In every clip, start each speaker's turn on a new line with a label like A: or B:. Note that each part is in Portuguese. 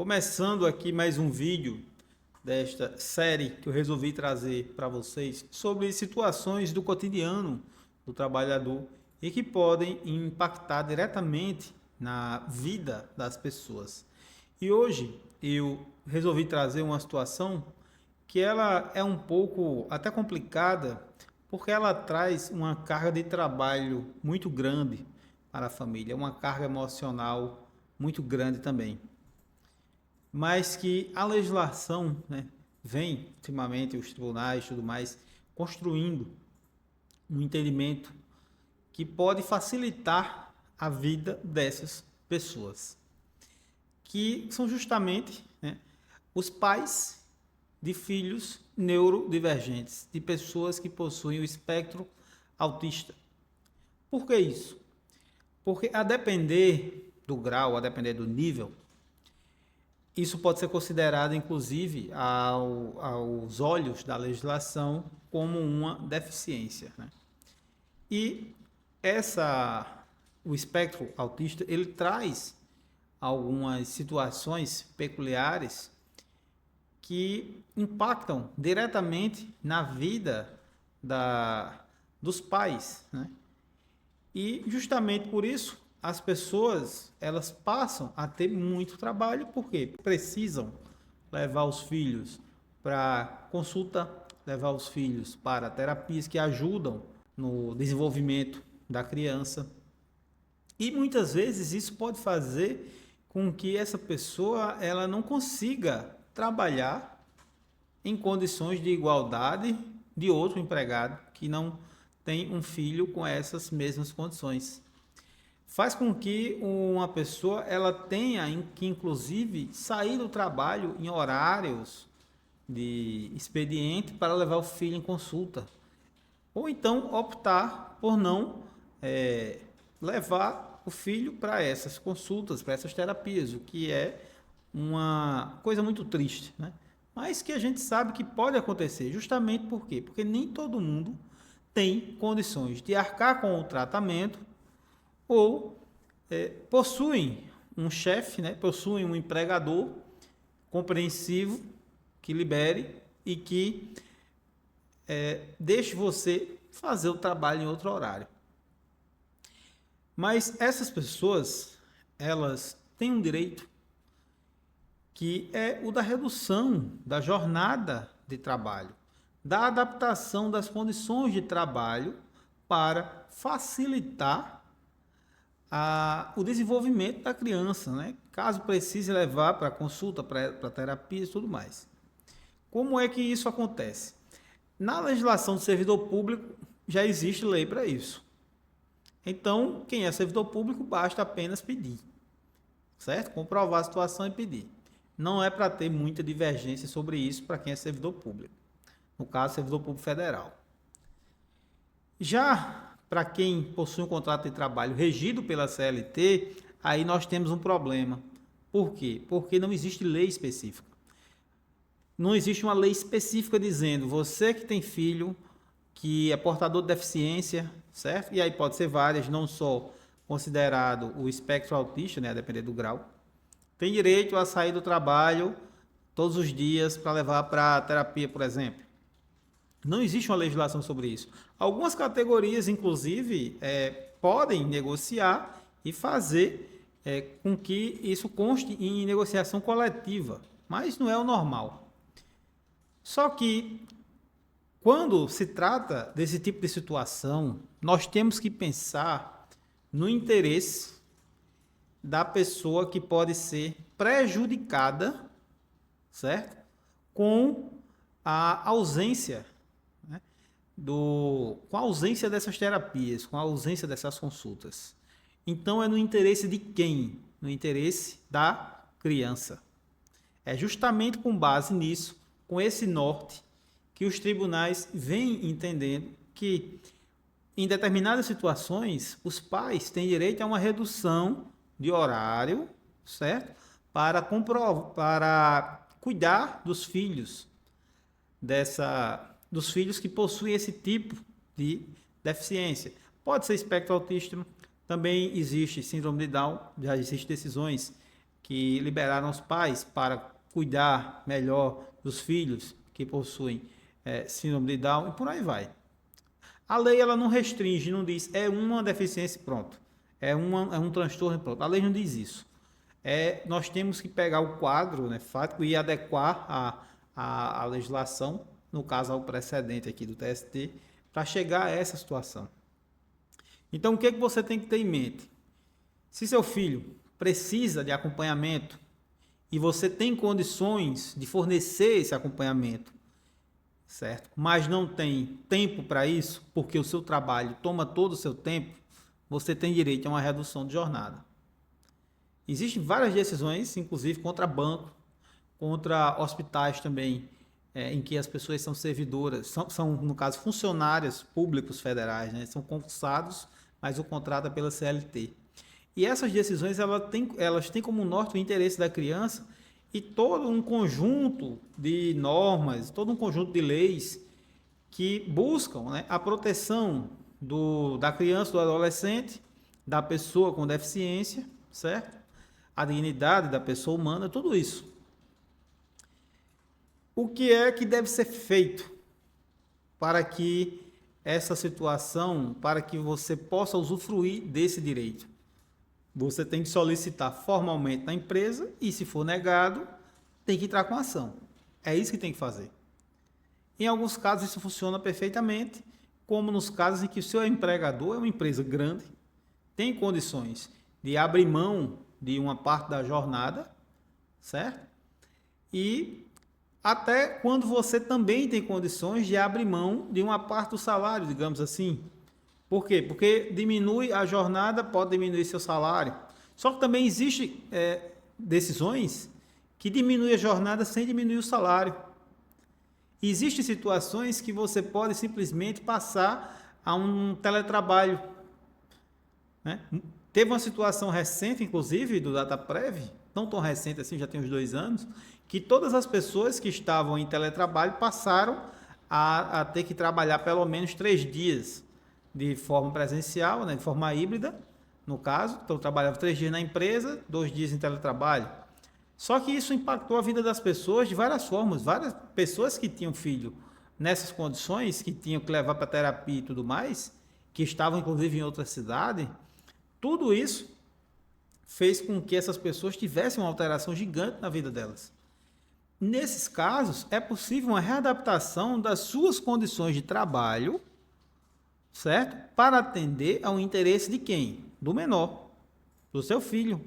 A: Começando aqui mais um vídeo desta série que eu resolvi trazer para vocês sobre situações do cotidiano do trabalhador e que podem impactar diretamente na vida das pessoas. E hoje eu resolvi trazer uma situação que ela é um pouco até complicada, porque ela traz uma carga de trabalho muito grande para a família, uma carga emocional muito grande também, mas que a legislação, né, vem ultimamente os tribunais e tudo mais construindo um entendimento que pode facilitar a vida dessas pessoas, que são justamente, né, os pais de filhos neurodivergentes, de pessoas que possuem o espectro autista. Por que isso? Porque a depender do grau, a depender do nível, isso pode ser considerado, inclusive, aos olhos da legislação, como uma deficiência, né? E o espectro autista, ele traz algumas situações peculiares que impactam diretamente na vida dos pais, né? E justamente por isso as pessoas elas passam a ter muito trabalho porque precisam levar os filhos para consulta, levar os filhos para terapias que ajudam no desenvolvimento da criança. E muitas vezes isso pode fazer com que essa pessoa ela não consiga trabalhar em condições de igualdade de outro empregado que não tem um filho com essas mesmas condições. Faz com que uma pessoa ela tenha que inclusive sair do trabalho em horários de expediente para levar o filho em consulta, ou então optar por não levar o filho para essas consultas, para essas terapias, o que é uma coisa muito triste, né? Mas que a gente sabe que pode acontecer, justamente por quê? Porque nem todo mundo tem condições de arcar com o tratamento ou possuem um chefe, né? Possuem um empregador compreensivo que libere e que deixe você fazer o trabalho em outro horário. Mas essas pessoas, elas têm um direito que é o da redução da jornada de trabalho, da adaptação das condições de trabalho para facilitar o desenvolvimento da criança, né? Caso precise levar para consulta, para terapia e tudo mais. Como é que isso acontece? Na legislação do servidor público já existe lei para isso. Então, quem é servidor público basta apenas pedir, certo? Comprovar a situação e pedir. Não é para ter muita divergência sobre isso para quem é servidor público. No caso, servidor público federal. Já para quem possui um contrato de trabalho regido pela CLT, aí nós temos um problema. Por quê? Porque não existe lei específica. Não existe uma lei específica dizendo você que tem filho que é portador de deficiência, certo? E aí pode ser várias, não só considerado o espectro autista, né, a depender do grau, tem direito a sair do trabalho todos os dias para levar para a terapia, por exemplo. Não existe uma legislação sobre isso. Algumas categorias, inclusive, podem negociar e fazer com que isso conste em negociação coletiva, mas não é o normal. Só que, quando se trata desse tipo de situação, nós temos que pensar no interesse da pessoa que pode ser prejudicada, certo? Com a ausência, né, com a ausência dessas terapias, com a ausência dessas consultas. Então, é no interesse de quem? No interesse da criança. É justamente com base nisso, com esse norte, que os tribunais vêm entendendo que, em determinadas situações, os pais têm direito a uma redução de horário, certo? Para cuidar dos filhos, dos filhos que possuem esse tipo de deficiência. Pode ser espectro autista, também existe síndrome de Down, já existem decisões que liberaram os pais para cuidar melhor dos filhos que possuem síndrome de Down e por aí vai. A lei ela não restringe, não diz é uma deficiência e pronto, é um transtorno e pronto. A lei não diz isso. Nós temos que pegar o quadro, né, fático e adequar a legislação, no caso ao precedente aqui do TST, para chegar a essa situação. Então, o que você tem que ter em mente? Se seu filho precisa de acompanhamento e você tem condições de fornecer esse acompanhamento, certo? Mas não tem tempo para isso, porque o seu trabalho toma todo o seu tempo, você tem direito a uma redução de jornada. Existem várias decisões, inclusive contra banco, contra hospitais também, em que as pessoas são servidoras, são no caso, funcionários públicos federais, né? São concursados, mas o contrato é pela CLT. E essas decisões elas têm como norte o interesse da criança e todo um conjunto de normas, todo um conjunto de leis que buscam, né, a proteção da criança, do adolescente, da pessoa com deficiência, certo? A dignidade da pessoa humana, tudo isso. O que é que deve ser feito para que essa situação, para que você possa usufruir desse direito? Você tem que solicitar formalmente na empresa e, se for negado, tem que entrar com ação. É isso que tem que fazer. Em alguns casos isso funciona perfeitamente, como nos casos em que o seu empregador é uma empresa grande, tem condições de abrir mão de uma parte da jornada, certo? E até quando você também tem condições de abrir mão de uma parte do salário, digamos assim. Por quê? Porque diminui a jornada, pode diminuir seu salário. Só que também existem decisões que diminuem a jornada sem diminuir o salário. Existem situações que você pode simplesmente passar a um teletrabalho, né? Teve uma situação recente, inclusive, do DataPrev, não tão recente assim, já tem uns 2 anos, que todas as pessoas que estavam em teletrabalho passaram a ter que trabalhar pelo menos 3 dias de forma presencial, né, de forma híbrida, no caso. Então, trabalhava 3 dias na empresa, 2 dias em teletrabalho. Só que isso impactou a vida das pessoas de várias formas. Várias pessoas que tinham filho nessas condições, que tinham que levar para terapia e tudo mais, que estavam inclusive em outra cidade, tudo isso fez com que essas pessoas tivessem uma alteração gigante na vida delas. Nesses casos, é possível uma readaptação das suas condições de trabalho, certo? Para atender ao interesse de quem? Do menor, do seu filho,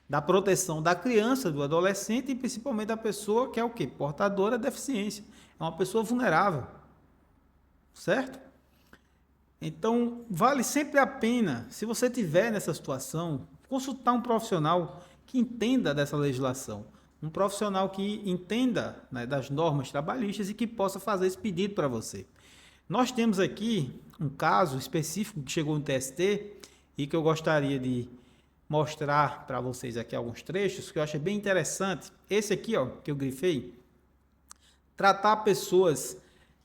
A: da proteção da criança, do adolescente e principalmente da pessoa que é o quê? Portadora de deficiência. É uma pessoa vulnerável, certo? Então, vale sempre a pena, se você estiver nessa situação, consultar um profissional que entenda dessa legislação, um profissional que entenda, né, das normas trabalhistas e que possa fazer esse pedido para você. Nós temos aqui um caso específico que chegou no TST e que eu gostaria de mostrar para vocês aqui alguns trechos que eu achei bem interessante. Esse aqui, ó, que eu grifei, tratar pessoas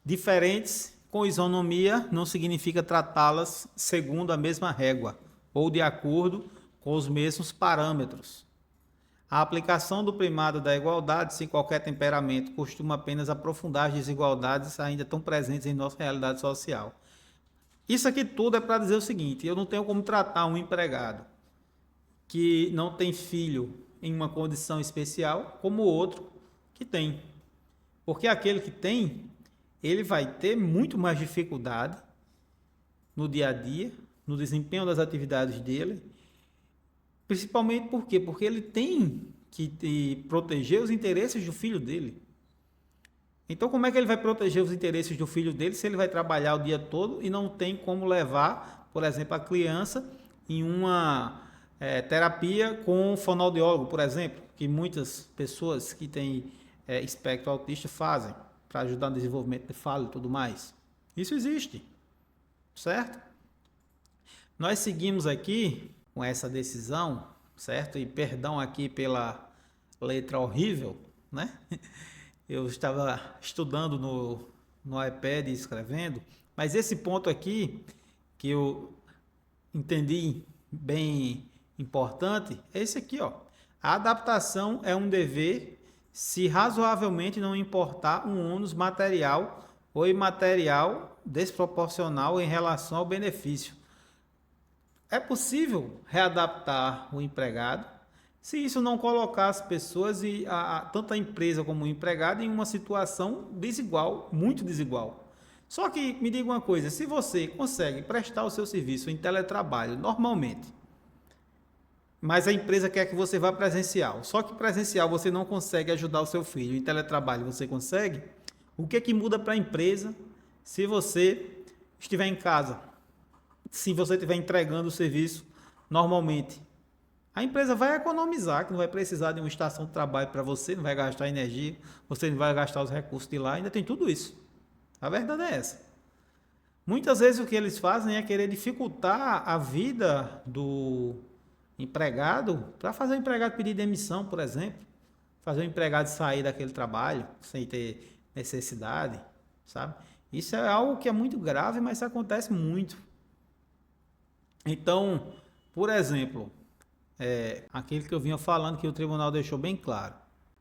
A: diferentes com isonomia não significa tratá-las segundo a mesma régua ou de acordo com os mesmos parâmetros. A aplicação do primado da igualdade sem qualquer temperamento costuma apenas aprofundar as desigualdades ainda tão presentes em nossa realidade social. Isso aqui tudo é para dizer o seguinte: eu não tenho como tratar um empregado que não tem filho em uma condição especial como o outro que tem. Porque aquele que tem, ele vai ter muito mais dificuldade no dia a dia, no desempenho das atividades dele. Principalmente por quê? Porque ele tem que proteger os interesses do filho dele. Então, como é que ele vai proteger os interesses do filho dele se ele vai trabalhar o dia todo e não tem como levar, por exemplo, a criança em uma terapia com um fonoaudiólogo, por exemplo, que muitas pessoas que têm espectro autista fazem para ajudar no desenvolvimento de fala e tudo mais? Isso existe, certo? Nós seguimos aqui com essa decisão, certo? E perdão aqui pela letra horrível, né? Eu estava estudando no iPad e escrevendo, mas esse ponto aqui que eu entendi bem importante é esse aqui, ó. A adaptação é um dever se razoavelmente não importar um ônus material ou imaterial desproporcional em relação ao benefício. É possível readaptar o empregado se isso não colocar as pessoas, tanto a empresa como o empregado, em uma situação desigual, muito desigual. Só que me diga uma coisa, se você consegue prestar o seu serviço em teletrabalho normalmente, mas a empresa quer que você vá presencial, só que presencial você não consegue ajudar o seu filho, em teletrabalho você consegue, o que muda para a empresa se você estiver em casa? Se você estiver entregando o serviço normalmente? A empresa vai economizar, que não vai precisar de uma estação de trabalho para você, não vai gastar energia, você não vai gastar os recursos de lá, ainda tem tudo isso. A verdade é essa. Muitas vezes o que eles fazem é querer dificultar a vida do empregado para fazer o empregado pedir demissão, por exemplo, fazer o empregado sair daquele trabalho sem ter necessidade, sabe? Isso é algo que é muito grave, mas isso acontece muito. Então, por exemplo, aquilo que eu vinha falando que o tribunal deixou bem claro.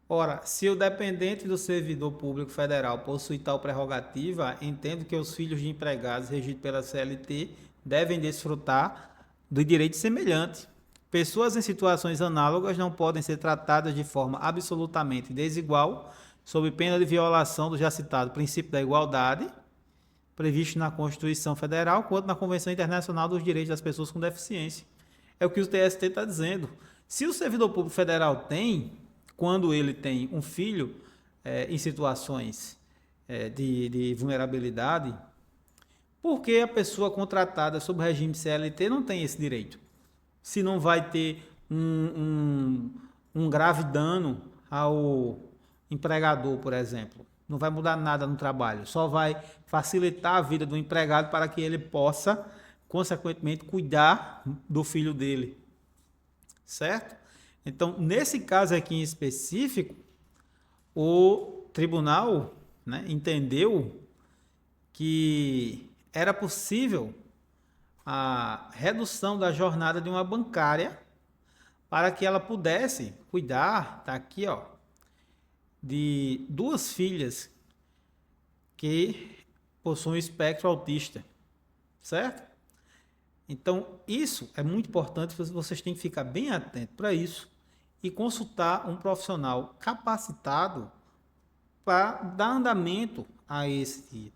A: Ora, se o dependente do servidor público federal possui tal prerrogativa, entendo que os filhos de empregados regidos pela CLT devem desfrutar do direito semelhante. Pessoas em situações análogas não podem ser tratadas de forma absolutamente desigual, sob pena de violação do já citado princípio da igualdade, previsto na Constituição Federal, quanto na Convenção Internacional dos Direitos das Pessoas com Deficiência. É o que o TST está dizendo. Se o servidor público federal tem, quando ele tem um filho em situações de vulnerabilidade, por que a pessoa contratada sob o regime CLT não tem esse direito? Se não vai ter um grave dano ao empregador, por exemplo. Não vai mudar nada no trabalho, só vai facilitar a vida do empregado para que ele possa, consequentemente, cuidar do filho dele. Certo? Então, nesse caso aqui em específico, o tribunal, né, entendeu que era possível a redução da jornada de uma bancária para que ela pudesse cuidar, tá aqui, ó, de duas filhas que possuem espectro autista, certo? Então, isso é muito importante, vocês têm que ficar bem atentos para isso e consultar um profissional capacitado para dar andamento a esse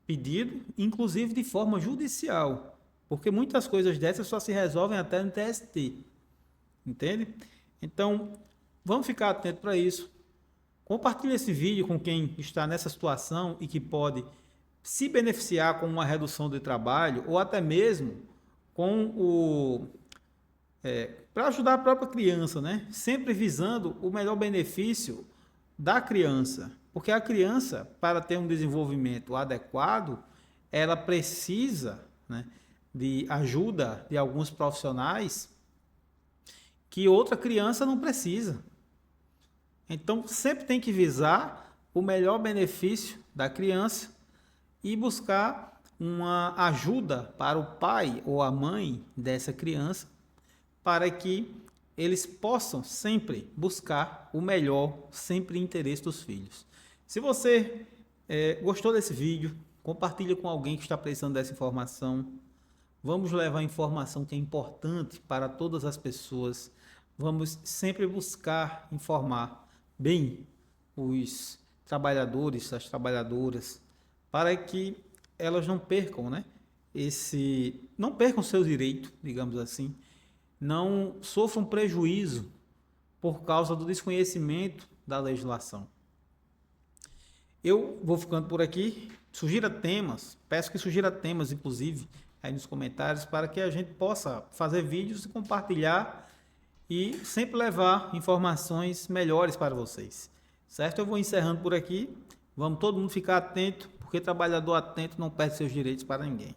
A: pedido, inclusive de forma judicial, porque muitas coisas dessas só se resolvem até no TST, entende? Então, vamos ficar atentos para isso. Compartilhe esse vídeo com quem está nessa situação e que pode se beneficiar com uma redução de trabalho ou até mesmo com para ajudar a própria criança, né? Sempre visando o melhor benefício da criança, porque a criança, para ter um desenvolvimento adequado, ela precisa, né, de ajuda de alguns profissionais que outra criança não precisa. Então, sempre tem que visar o melhor benefício da criança e buscar uma ajuda para o pai ou a mãe dessa criança, para que eles possam sempre buscar o melhor, sempre em interesse dos filhos. Se você gostou desse vídeo, compartilhe com alguém que está precisando dessa informação. Vamos levar informação que é importante para todas as pessoas. Vamos sempre buscar informar bem os trabalhadores, as trabalhadoras, para que elas não percam, né, não percam seus direitos, digamos assim, não sofram prejuízo por causa do desconhecimento da legislação. Eu vou ficando por aqui. Sugira temas, peço que sugira temas, inclusive, aí nos comentários, para que a gente possa fazer vídeos e compartilhar e sempre levar informações melhores para vocês, certo? Eu vou encerrando por aqui, vamos todo mundo ficar atento, porque trabalhador atento não perde seus direitos para ninguém.